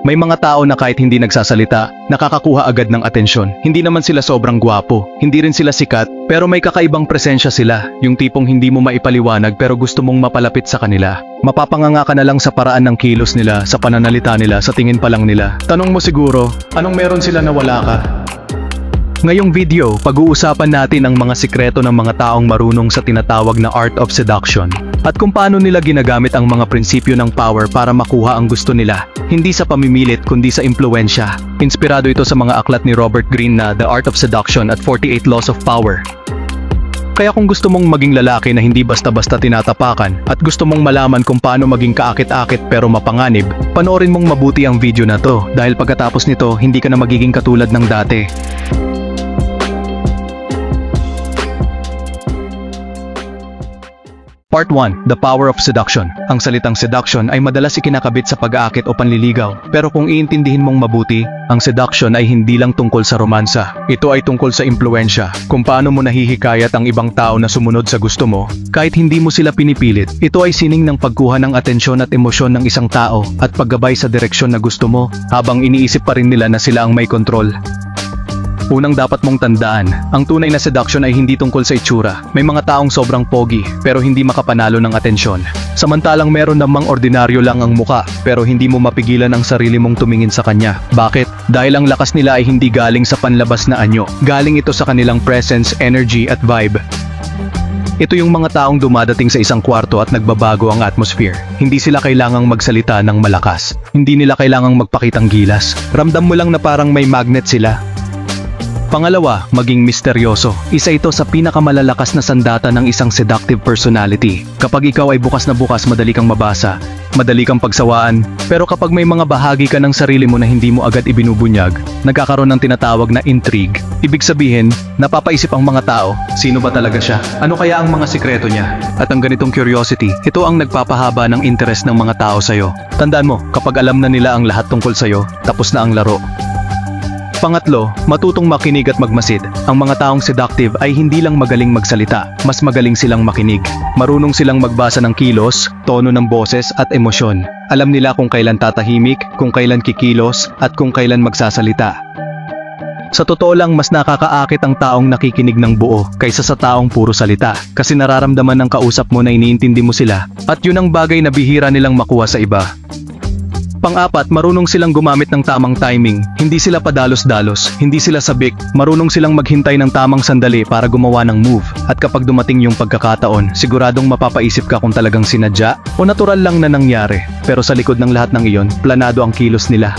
May mga tao na kahit hindi nagsasalita, nakakakuha agad ng atensyon. Hindi naman sila sobrang gwapo, hindi rin sila sikat, pero may kakaibang presensya sila, yung tipong hindi mo maipaliwanag pero gusto mong mapalapit sa kanila. Mapapanganga ka na lang sa paraan ng kilos nila, sa pananalita nila, sa tingin pa lang nila. Tanong mo siguro, anong meron sila na wala ka? Ngayong video, pag-uusapan natin ang mga sikreto ng mga taong marunong sa tinatawag na art of seduction at kung paano nila ginagamit ang mga prinsipyo ng power para makuha ang gusto nila, hindi sa pamimilit kundi sa impluwensya. Inspirado ito sa mga aklat ni Robert Greene na The Art of Seduction at 48 Laws of Power. Kaya kung gusto mong maging lalaki na hindi basta-basta tinatapakan at gusto mong malaman kung paano maging kaakit-akit pero mapanganib, panoorin mong mabuti ang video na to dahil pagkatapos nito hindi ka na magiging katulad ng dati. Part 1. The Power of Seduction. Ang salitang seduction ay madalas ikinakabit sa pag-aakit o panliligaw. Pero kung iintindihin mong mabuti, ang seduction ay hindi lang tungkol sa romansa. Ito ay tungkol sa impluwensya. Kung paano mo nahihikayat ang ibang tao na sumunod sa gusto mo, kahit hindi mo sila pinipilit. Ito ay sining ng pagkuha ng atensyon at emosyon ng isang tao at paggabay sa direksyon na gusto mo, habang iniisip pa rin nila na sila ang may kontrol. Unang dapat mong tandaan, ang tunay na seduction ay hindi tungkol sa itsura. May mga taong sobrang pogi, pero hindi makapanalo ng atensyon. Samantalang meron namang ordinaryo lang ang muka, pero hindi mo mapigilan ang sarili mong tumingin sa kanya. Bakit? Dahil ang lakas nila ay hindi galing sa panlabas na anyo. Galing ito sa kanilang presence, energy at vibe. Ito yung mga taong dumadating sa isang kwarto at nagbabago ang atmosphere. Hindi sila kailangang magsalita ng malakas. Hindi nila kailangang magpakitang gilas. Ramdam mo lang na parang may magnet sila. Pangalawa, maging misteryoso. Isa ito sa pinakamalalakas na sandata ng isang seductive personality. Kapag ikaw ay bukas na bukas, madali kang mabasa, madali kang pagsawaan. Pero kapag may mga bahagi ka ng sarili mo na hindi mo agad ibinubunyag, nagkakaroon ng tinatawag na intrigue. Ibig sabihin, napapaisip ang mga tao, sino ba talaga siya? Ano kaya ang mga sikreto niya? At ang ganitong curiosity, ito ang nagpapahaba ng interest ng mga tao sa'yo. Tandaan mo, kapag alam na nila ang lahat tungkol sa'yo, tapos na ang laro. Pangatlo, matutong makinig at magmasid. Ang mga taong seductive ay hindi lang magaling magsalita, mas magaling silang makinig. Marunong silang magbasa ng kilos, tono ng boses at emosyon. Alam nila kung kailan tatahimik, kung kailan kikilos, at kung kailan magsasalita. Sa totoo lang, mas nakakaakit ang taong nakikinig ng buo kaysa sa taong puro salita, kasi nararamdaman ng kausap mo na iniintindi mo sila, at yun ang bagay na bihira nilang makuha sa iba. Pang-apat, marunong silang gumamit ng tamang timing. Hindi sila padalos-dalos, hindi sila sabik. Marunong silang maghintay ng tamang sandali para gumawa ng move. At kapag dumating yung pagkakataon, siguradong mapapaisip ka kung talagang sinadya o natural lang na nangyari. Pero sa likod ng lahat ng iyon, planado ang kilos nila.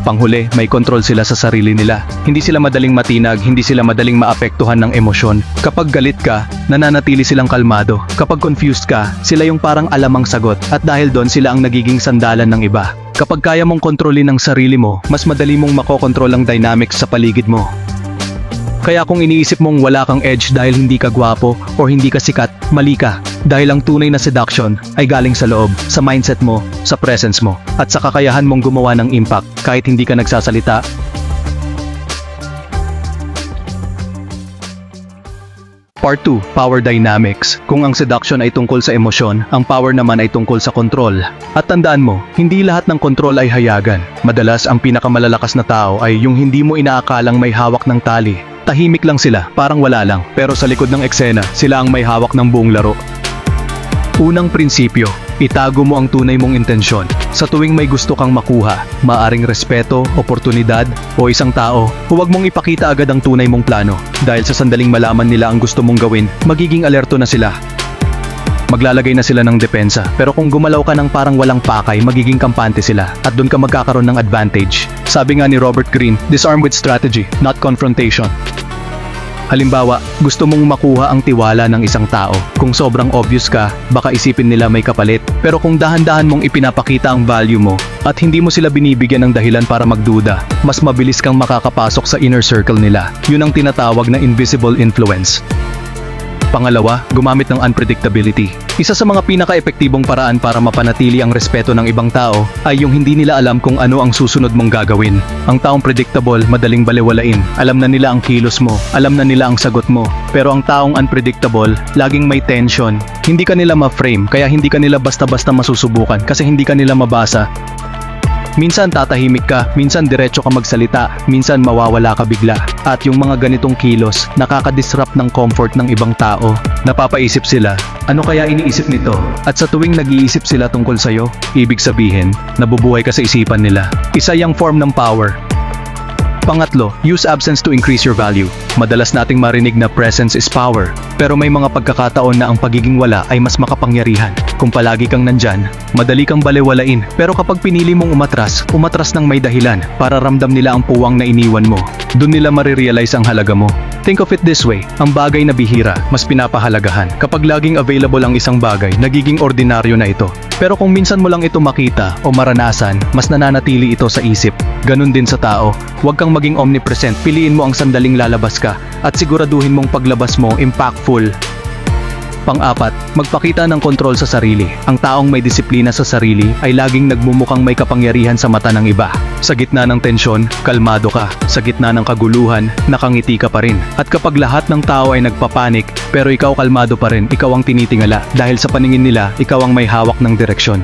Panghuli, may kontrol sila sa sarili nila. Hindi sila madaling matinag, hindi sila madaling maapektuhan ng emosyon. Kapag galit ka, nananatili silang kalmado. Kapag confused ka, sila yung parang alamang sagot at dahil doon sila ang nagiging sandalan ng iba. Kapag kaya mong kontrolin ang sarili mo, mas madali mong makokontrol ang dynamics sa paligid mo. Kaya kung iniisip mong wala kang edge dahil hindi ka gwapo o hindi ka sikat, mali ka. Dahil ang tunay na seduction ay galing sa loob, sa mindset mo, sa presence mo, at sa kakayahan mong gumawa ng impact kahit hindi ka nagsasalita. Part 2. Power Dynamics. Kung ang seduction ay tungkol sa emosyon, ang power naman ay tungkol sa kontrol. At tandaan mo, hindi lahat ng kontrol ay hayagan. Madalas ang pinakamalalakas na tao ay yung hindi mo inaakalang may hawak ng tali. Tahimik lang sila, parang wala lang, pero sa likod ng eksena, sila ang may hawak ng buong laro. Unang prinsipyo, itago mo ang tunay mong intensyon. Sa tuwing may gusto kang makuha, maaring respeto, oportunidad, o isang tao, huwag mong ipakita agad ang tunay mong plano. Dahil sa sandaling malaman nila ang gusto mong gawin, magiging alerto na sila. Maglalagay na sila ng depensa, pero kung gumalaw ka ng parang walang pakay, magiging kampante sila, at doon ka magkakaroon ng advantage. Sabi nga ni Robert Greene, disarm with strategy, not confrontation. Halimbawa, gusto mong makuha ang tiwala ng isang tao. Kung sobrang obvious ka, baka isipin nila may kapalit. Pero kung dahan-dahan mong ipinapakita ang value mo, at hindi mo sila binibigyan ng dahilan para magduda, mas mabilis kang makakapasok sa inner circle nila. Yun ang tinatawag na invisible influence. Pangalawa, gumamit ng unpredictability. Isa sa mga pinaka-epektibong paraan para mapanatili ang respeto ng ibang tao ay yung hindi nila alam kung ano ang susunod mong gagawin. Ang taong predictable, madaling balewalain. Alam na nila ang kilos mo, alam na nila ang sagot mo. Pero ang taong unpredictable, laging may tension. Hindi ka nila ma-frame, kaya hindi ka nila basta-basta masusubukan kasi hindi ka nila mabasa. Minsan tatahimik ka, minsan diretso ka magsalita, minsan mawawala ka bigla. At yung mga ganitong kilos, nakaka-disrupt ng comfort ng ibang tao. Napapaisip sila, ano kaya iniisip nito? At sa tuwing nag-iisip sila tungkol sa'yo, ibig sabihin, nabubuhay ka sa isipan nila. Isa yang form ng power. Pangatlo, use absence to increase your value. Madalas nating marinig na presence is power, pero may mga pagkakataon na ang pagiging wala ay mas makapangyarihan. Kung palagi kang nandyan, madali kang balewalain, pero kapag pinili mong umatras ng may dahilan para ramdam nila ang puwang na iniwan mo. Doon nila marirealize ang halaga mo. Think of it this way, ang bagay na bihira, mas pinapahalagahan. Kapag laging available ang isang bagay, nagiging ordinaryo na ito. Pero kung minsan mo lang ito makita o maranasan, mas nananatili ito sa isip. Ganun din sa tao, huwag kang maging omnipresent, piliin mo ang sandaling lalabas ka, at siguraduhin mong paglabas mo impactful. Pang-apat, magpakita ng kontrol sa sarili. Ang taong may disiplina sa sarili ay laging nagmumukhang may kapangyarihan sa mata ng iba. Sa gitna ng tensyon, kalmado ka. Sa gitna ng kaguluhan, nakangiti ka pa rin. At kapag lahat ng tao ay nagpapanik, pero ikaw kalmado pa rin, ikaw ang tinitingala. Dahil sa paningin nila, ikaw ang may hawak ng direksyon.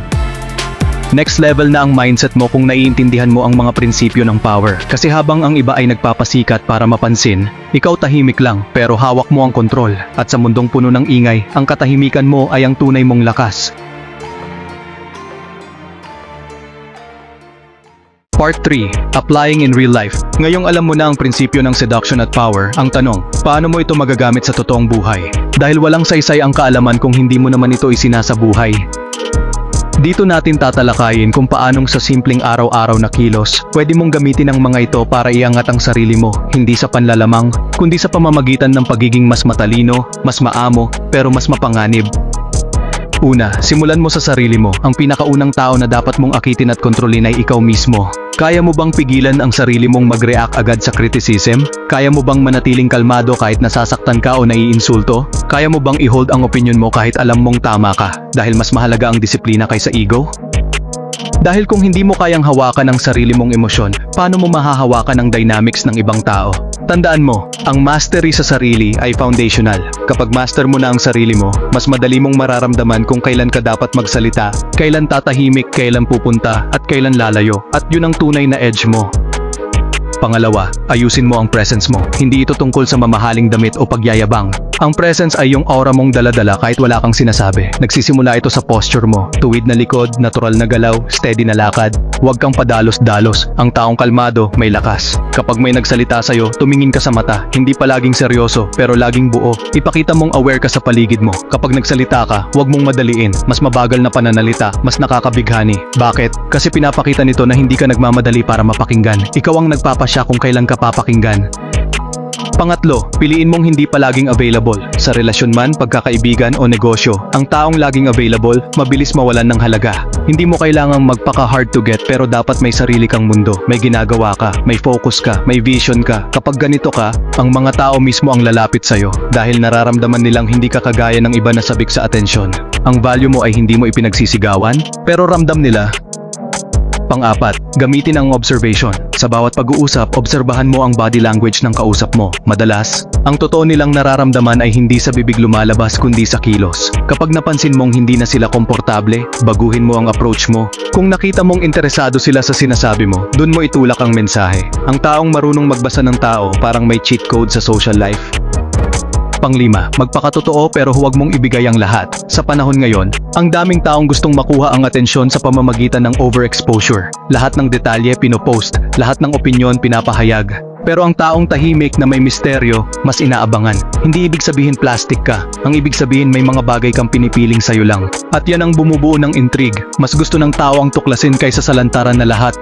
Next level na ang mindset mo kung naiintindihan mo ang mga prinsipyo ng power. Kasi habang ang iba ay nagpapasikat para mapansin, ikaw tahimik lang pero hawak mo ang kontrol. At sa mundong puno ng ingay, ang katahimikan mo ay ang tunay mong lakas. Part 3. Applying in real life. Ngayong alam mo na ang prinsipyo ng seduction at power, ang tanong, paano mo ito magagamit sa totoong buhay? Dahil walang saysay ang kaalaman kung hindi mo naman ito isinasabuhay. Dito natin tatalakayin kung paanong sa simpleng araw-araw na kilos, pwede mong gamitin ang mga ito para iangat ang sarili mo, hindi sa panlalamang, kundi sa pamamagitan ng pagiging mas matalino, mas maamo, pero mas mapanganib. Una, simulan mo sa sarili mo. Ang pinakaunang tao na dapat mong akitin at kontrolin ay ikaw mismo. Kaya mo bang pigilan ang sarili mong mag-react agad sa criticism? Kaya mo bang manatiling kalmado kahit nasasaktan ka o naiinsulto? Kaya mo bang i-hold ang opinion mo kahit alam mong tama ka? Dahil mas mahalaga ang disiplina kaysa ego? Dahil kung hindi mo kayang hawakan ang sarili mong emosyon, paano mo mahahawakan ang dynamics ng ibang tao? Tandaan mo, ang mastery sa sarili ay foundational. Kapag master mo na ang sarili mo, mas madali mong mararamdaman kung kailan ka dapat magsalita, kailan tatahimik, kailan pupunta, at kailan lalayo. At yun ang tunay na edge mo. Pangalawa, ayusin mo ang presence mo. Hindi ito tungkol sa mamahaling damit o pagyayabang. Ang presence ay yung aura mong daladala kahit wala kang sinasabi. Nagsisimula ito sa posture mo. Tuwid na likod, natural na galaw, steady na lakad. Huwag kang padalos-dalos. Ang taong kalmado, may lakas. Kapag may nagsalita sa'yo, tumingin ka sa mata. Hindi palaging seryoso, pero laging buo. Ipakita mong aware ka sa paligid mo. Kapag nagsalita ka, huwag mong madaliin. Mas mabagal na pananalita, mas nakakabighani. Bakit? Kasi pinapakita nito na hindi ka nagmamadali para mapakinggan. Ikaw ang nagpapasya kung kailan ka papakinggan. Pangatlo, piliin mong hindi palaging available. Sa relasyon man, pagkakaibigan o negosyo, ang taong laging available, mabilis mawalan ng halaga. Hindi mo kailangang magpaka-hard to get pero dapat may sarili kang mundo. May ginagawa ka, may focus ka, may vision ka. Kapag ganito ka, ang mga tao mismo ang lalapit sa'yo dahil nararamdaman nilang hindi ka kagaya ng iba na sabik sa atensyon. Ang value mo ay hindi mo ipinagsisigawan, pero ramdam nila. Pang-apat, gamitin ang observation. Sa bawat pag-uusap, obserbahan mo ang body language ng kausap mo. Madalas, ang totoo nilang nararamdaman ay hindi sa bibig lumalabas kundi sa kilos. Kapag napansin mong hindi na sila komportable, baguhin mo ang approach mo. Kung nakita mong interesado sila sa sinasabi mo, dun mo itulak ang mensahe. Ang taong marunong magbasa ng tao parang may cheat code sa social life. Panglima, magpakatotoo pero huwag mong ibigay ang lahat. Sa panahon ngayon, ang daming taong gustong makuha ang atensyon sa pamamagitan ng overexposure. Lahat ng detalye pinopost, lahat ng opinyon pinapahayag. Pero ang taong tahimik na may misteryo, mas inaabangan. Hindi ibig sabihin plastic ka. Ang ibig sabihin may mga bagay kang pinipiling sayo lang. At yan ang bumubuo ng intrigue. Mas gusto ng tao ang tuklasin kaysa sa lantaran na lahat.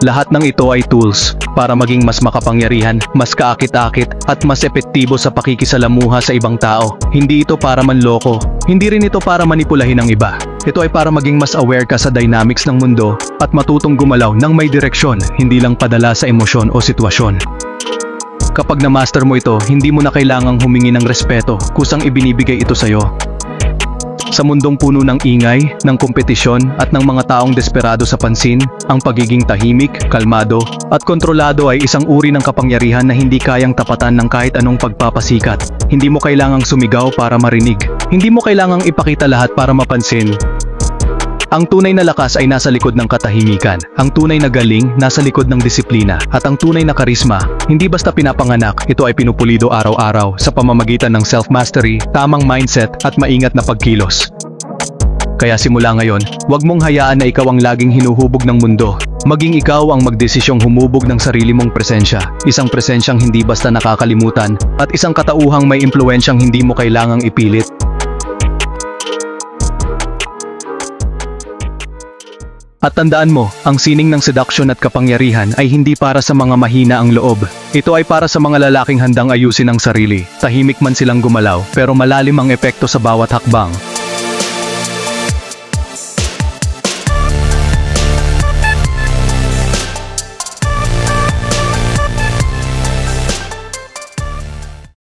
Lahat ng ito ay tools para maging mas makapangyarihan, mas kaakit-akit, at mas epektibo sa pakikisalamuha sa ibang tao. Hindi ito para manloko. Hindi rin ito para manipulahin ang iba. Ito ay para maging mas aware ka sa dynamics ng mundo at matutong gumalaw ng may direksyon, hindi lang padala sa emosyon o sitwasyon. Kapag na-master mo ito, hindi mo na kailangang humingi ng respeto, kusang ibinibigay ito sa'yo. Sa mundong puno ng ingay, ng kompetisyon at ng mga taong desperado sa pansin, ang pagiging tahimik, kalmado, at kontrolado ay isang uri ng kapangyarihan na hindi kayang tapatan ng kahit anong pagpapasikat. Hindi mo kailangang sumigaw para marinig. Hindi mo kailangang ipakita lahat para mapansin. Ang tunay na lakas ay nasa likod ng katahimikan. Ang tunay na galing nasa likod ng disiplina. At ang tunay na karisma, hindi basta pinapanganak, ito ay pinupulido araw-araw sa pamamagitan ng self-mastery, tamang mindset at maingat na pagkilos. Kaya simula ngayon, huwag mong hayaan na ikaw ang laging hinuhubog ng mundo. Maging ikaw ang magdesisyong humubog ng sarili mong presensya. Isang presensyang hindi basta nakakalimutan at isang katauhang may impluensyang hindi mo kailangang ipilit. At tandaan mo, ang sining ng seduction at kapangyarihan ay hindi para sa mga mahina ang loob. Ito ay para sa mga lalaking handang ayusin ang sarili. Tahimik man silang gumalaw, pero malalim ang epekto sa bawat hakbang.